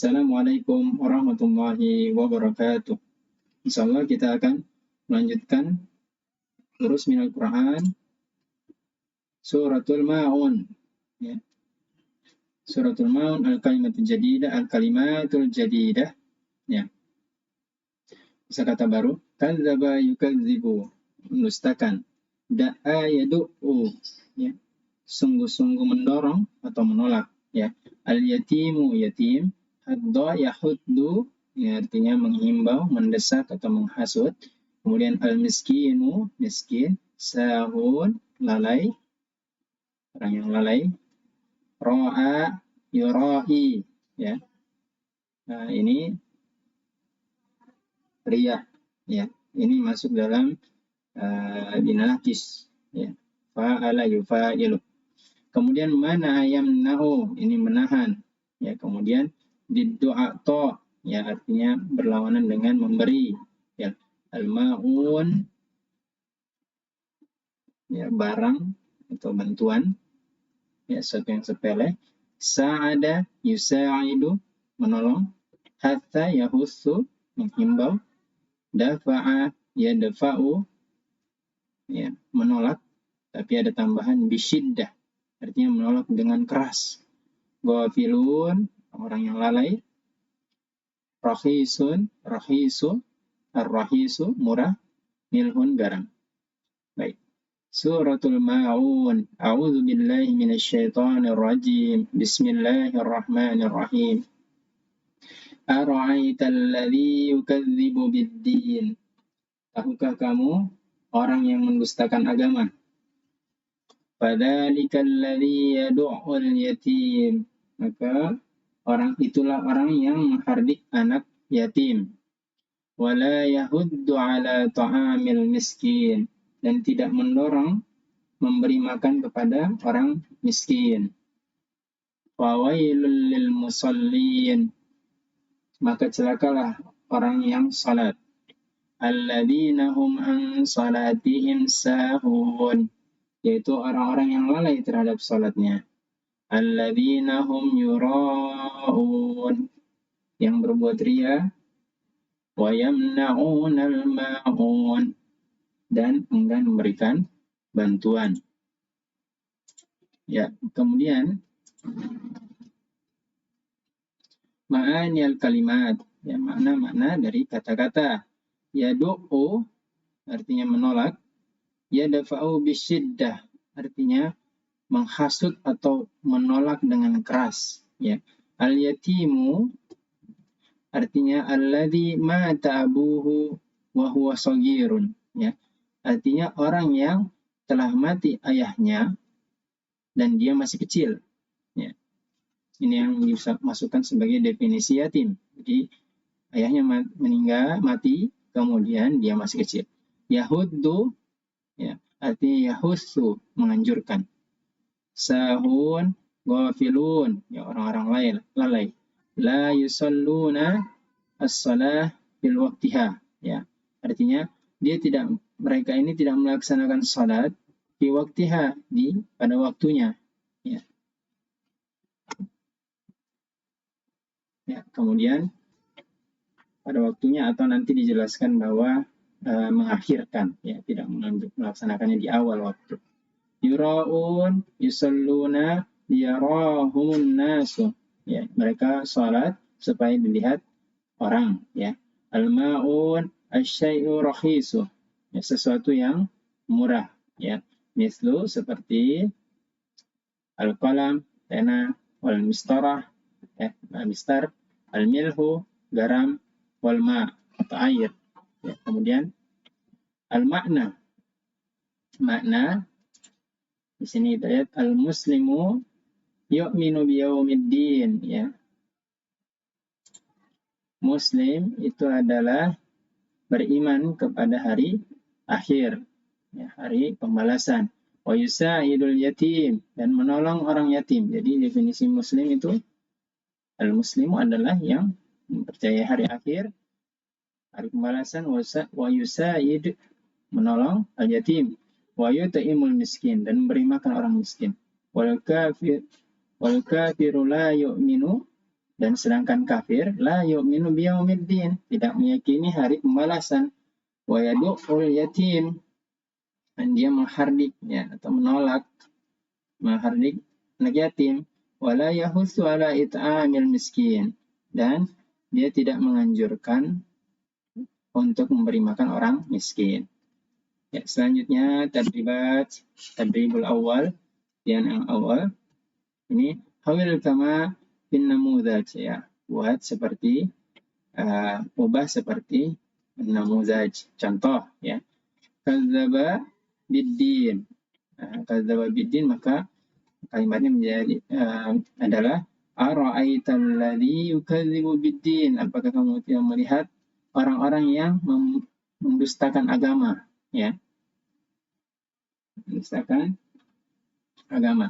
Assalamualaikum warahmatullahi wabarakatuh. Insyaallah kita akan melanjutkan durus minal Quran Suratul Maun. Ya. Suratul Maun al-kalimatul jadidah. Ya. Bisa kata baru. Kadzdzaba yukadzibu. Mendustakan. Da'a yadu'u. Ya. Sungguh-sungguh mendorong atau menolak. Ya. Al-yatimu yatim. Hadda yahuddu. Ya, artinya menghimbau, mendesak atau menghasut. Kemudian al-miskinu, miskin. Sahun, lalai. Orang yang lalai. Ro'a, yura'i. Ya. Nah, ini riya. Ya. Ini masuk dalam binakis. Ya. Fa'ala yufa'ilu. Kemudian mana yamna'u, ini menahan. Ya, kemudian didu'ato, ya artinya berlawanan dengan memberi. Ya. Al-ma'un, ya barang atau bantuan. Ya, sesuatu yang sepele. Sa'ada yusa'idu, menolong. Hatta yahussu, menghimbau. Dafa'a yadfa'u, ya menolak. Tapi ada tambahan bisyiddah, artinya menolak dengan keras. Ghafilun, orang yang lalai. Rahisun, rahisu, ar-rahisu, murah. Milhun, garam. Baik. Suratul Ma'un. A'udzu billahi minasyaitonir rajim. Bismillahirrahmanirrahim. Ara'aital ladzi yukadzibu bid-din. Tahukah kamu orang yang mendustakan agama? Fadzalikal ladzi yad'ul yatim. Maka itulah orang yang menghardik anak yatim. Wala yahuddu ala ta'amil miskin, dan tidak mendorong memberi makan kepada orang miskin. Fawailul lil musallin, maka celakalah orang yang salat. Alladzina hum an salatihim sahun, yaitu orang-orang yang lalai terhadap salatnya. Alladzina hum yura'un, yang berbuat riya. Wa yamna'unal ma'un, dan enggan memberikan bantuan. Ya, kemudian ma'aniyal kalimat, ya makna-makna dari kata-kata. Yadu'u, artinya menolak. Yadfa'u bisyiddah, artinya menghasut atau menolak dengan keras. Ya. Al-yatimu, artinya alladzi mata abuhu wa huwa shaghirun. Ya. Artinya orang yang telah mati ayahnya dan dia masih kecil. Ya. Ini yang bisa masukkan sebagai definisi yatim. Jadi ayahnya meninggal, mati, kemudian dia masih kecil. Yahuddu, ya, artinya yahussu, menganjurkan. Sahun, ghafilun, ya orang-orang lalai. La yusalluna as-salah bil waqtiha, ya. Artinya mereka ini tidak melaksanakan salat di waqtiha, pada waktunya, ya. Ya, kemudian pada waktunya atau nanti dijelaskan bahwa mengakhirkan, ya, tidak melaksanakannya di awal waktu. Yura'un, yusalluna, yarahumun nasu, ya, mereka salat supaya dilihat orang, ya. Al-ma'un asyai'u rahisu, ya, sesuatu yang murah, ya. Mislu, seperti al-qalam, pena, wal mistarah, ya, mistar, al-milhu, garam, wal ma', atau air. Ya, kemudian al-makna, makna di sini kita lihat al-muslimu yu'minu biyaumiddin, ya. Muslim itu adalah beriman kepada hari akhir, ya, hari pembalasan. Wa yusa'idul yatim, dan menolong orang yatim. Jadi definisi muslim itu, al-muslimu adalah yang mempercayai hari akhir, hari pembalasan. Wa yusa'id, menolong al-yatim. Wa yut'imul miskin, dan memberi makan orang miskin. Wal kafiru la yu'minu Dan sedangkan kafir la yu'minu biyaumiddin, tidak meyakini hari pembalasan. Wa yadu'ul yatim, dan dia menghardik ya atau menolak menghardik anak yatim. Wala yahussu ala it'amil miskin, dan dia tidak menganjurkan untuk memberi makan orang miskin. Ya, selanjutnya tadribul awal, yang awal ini hawil kama bin namuzaj ya, buat seperti ubah seperti namuzaj, contoh ya. Kadzdzaba biddin. Kadzdzaba biddin, maka kalimatnya menjadi adalah ara'aital ladzi yukadzibu biddin. Apakah kamu tidak melihat orang-orang yang mendustakan agama ya. Mendustakan agama.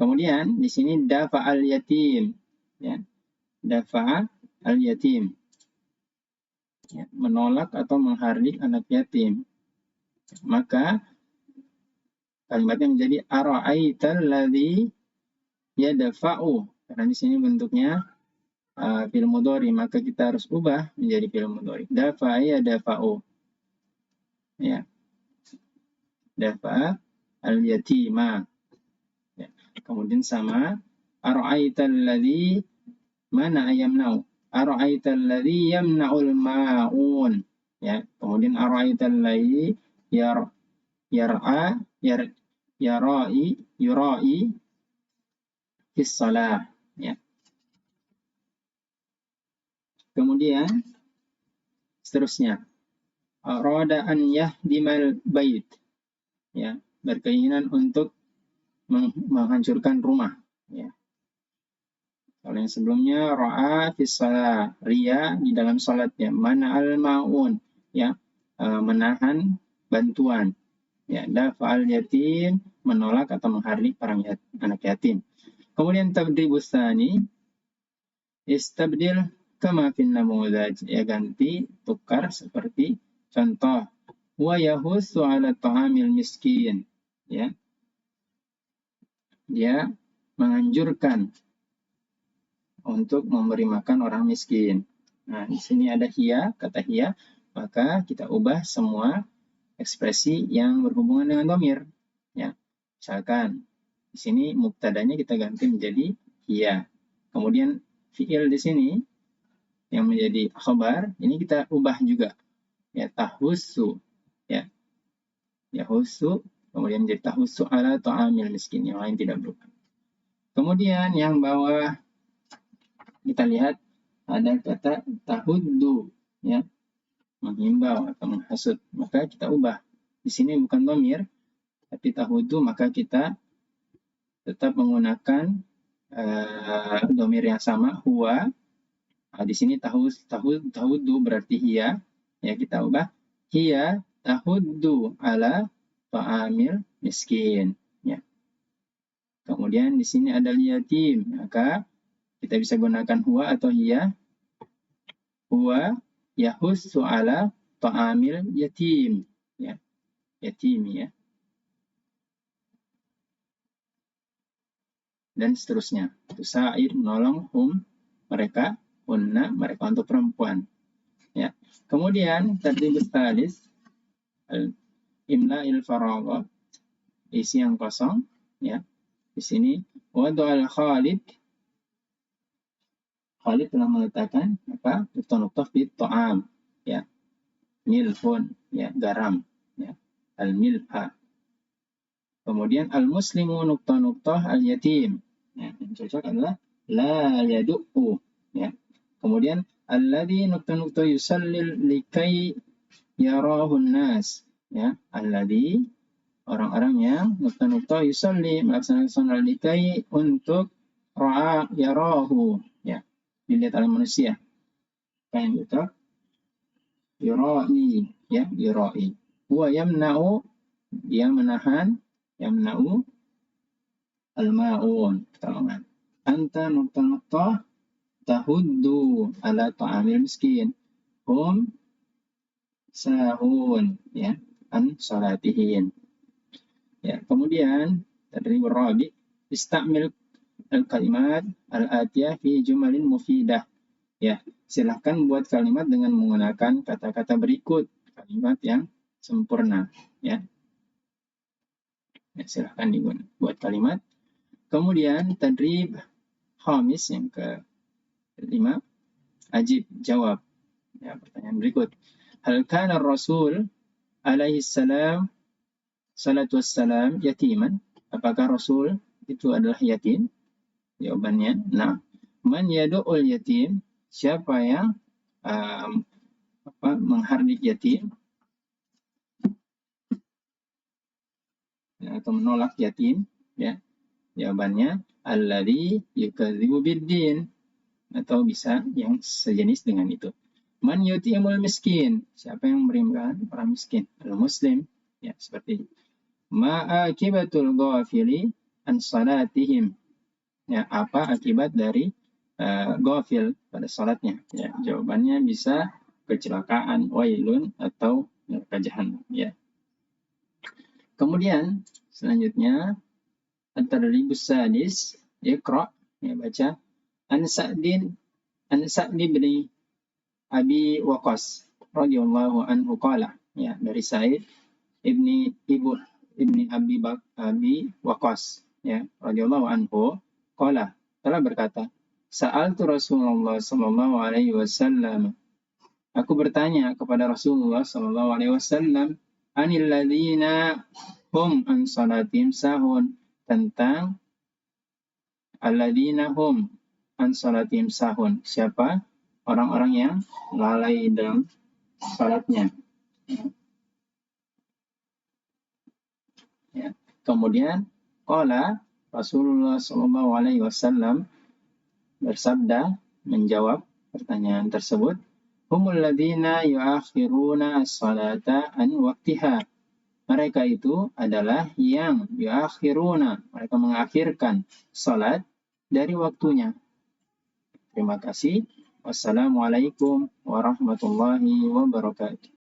Kemudian di sini dafa al yatim ya. Dafa al yatim. Ya, menolak atau menghardik anak yatim. Maka kalimatnya menjadi ara'aital ladzi yadfa'u. Karena di sini bentuknya fi'il mudhari, maka kita harus ubah menjadi fi'il mudhari. Dafa'a yadfa'u. Ya. Dafa'a al-yatima. Ya. Kemudian sama ara'aital ladzi mana yamna'u. Ara'aital ladzi yamna'ul ma'un. Ya. Kemudian ara'aital ladzi yura'i fis shalah ya. Kemudian seterusnya arada an yahdimal bait ya, berkeinginan untuk menghancurkan rumah ya. Kalau yang sebelumnya ra'a fis shalah, ria di dalam salat ya, mana al maun ya, menahan bantuan ya, dafa'al yatim, menolak atau menghardik anak yatim. Kemudian tabdribus tsani istabdil kama fin namuzaj ya, ganti tukar seperti contoh. Wa yahussu ala ta'amil miskin ya, dia menganjurkan untuk memberi makan orang miskin. Nah, di sini ada hiya, kata hiya, maka kita ubah semua ekspresi yang berhubungan dengan dhamir ya. Misalkan di sini mubtadanya kita ganti menjadi hiya. Kemudian fi'il di sini yang menjadi khabar ini kita ubah juga ya, tahussu ya. Yahussu kemudian menjadi tahussu ala ta'amil miskin, yang lain tidak berubah. Kemudian yang bawah kita lihat ada kata tahuddu ya, menghimbau atau menghasut, maka kita ubah. Di sini bukan dhamir tapi tahuddu, maka kita tetap menggunakan dhamir yang sama huwa. Di sini tahuddu berarti hiya ya, kita ubah hiya tahuddu ala ta'amil miskin ya. Kemudian di sini ada yatim, maka kita bisa gunakan huwa atau hiya. Huwa yahussu ala ta'amil yatim ya, yatim ya, dan seterusnya. Tusair, menolong, mereka, unna, mereka untuk perempuan ya. Kemudian tadribus tsalis imla'il faraghat, isi yang kosong ya. Di sini wada'al Khalid telah meletakkan apa? Nukta-nukta fi ta'am ya. Milhun ya, garam ya. Al-milha. Kemudian al-muslimu nukta-nukta al-yatim. Ya, yang cocok adalah la yadu'u ya. Kemudian alladzi nukta-nukta yusallil likai yarahun nas ya. Alladzi, orang-orang yang nukta-nukta yusalli, melaksanakan salat likai untuk ra'a yarahu ya, dilihat oleh manusia. Kain itu yura'i ya, yura'i. Huwa yamna'u, dia menahan, yamna'u al-ma'un, pertolongan. Anta nukta-nukta tahuddu ala ta'amil miskin. Hum sahun ya, an salatihin. Ya, kemudian tadribur rabi istamil al-kalimat al-atiyah fi jumalin mufidah. Ya, silahkan buat kalimat dengan menggunakan kata-kata berikut, kalimat yang sempurna. Ya, silahkan buat kalimat. Kemudian tadrib khamis yang ke-5, ajib, jawab. Ya, pertanyaan berikut. Hal kana Rasul alaihi salam salatu wassalam yatiman? Apakah Rasul itu adalah yatim? Jawabannya, nah. Man yadu'ul yatim? Siapa yang menghardik yatim atau menolak yatim? Ya, jawabannya alladzi yukadzibu biddin, atau bisa yang sejenis dengan itu. Man yutimul miskin? Siapa yang memberikan orang miskin? Al-muslim. Ya, seperti itu. Ma'akibatul ghafili an salatihim? Ya, apa akibat dari ghafil pada salatnya? Ya, jawabannya bisa kecelakaan, wailun, atau neraka jahanam. Ya. Kemudian selanjutnya at-tadribus sadis, iqra, ya, baca. An Sa'di bin Abi Waqqas radhiyallahu anhu qala, ya, dari Sa'id ibni Abi Waqqas, ya, radhiyallahu anhu qala, telah berkata, Sa'altu Rasulullah sallallahu alaihi wasallam, aku bertanya kepada Rasulullah sallallahu alaihi wasallam, anil ladzina hum an salatihim sahun, tentang alladzina hum an salatihim sahun, siapa orang-orang yang lalai dalam salatnya. Ya. Kemudian qala, Rasulullah sallallahu alaihi wasallam bersabda, menjawab pertanyaan tersebut, humul ladzina yuakhiruna as-salata an waqtiha. Mereka itu adalah yang yuakhiruna, mereka mengakhirkan salat dari waktunya. Terima kasih. Wassalamualaikum warahmatullahi wabarakatuh.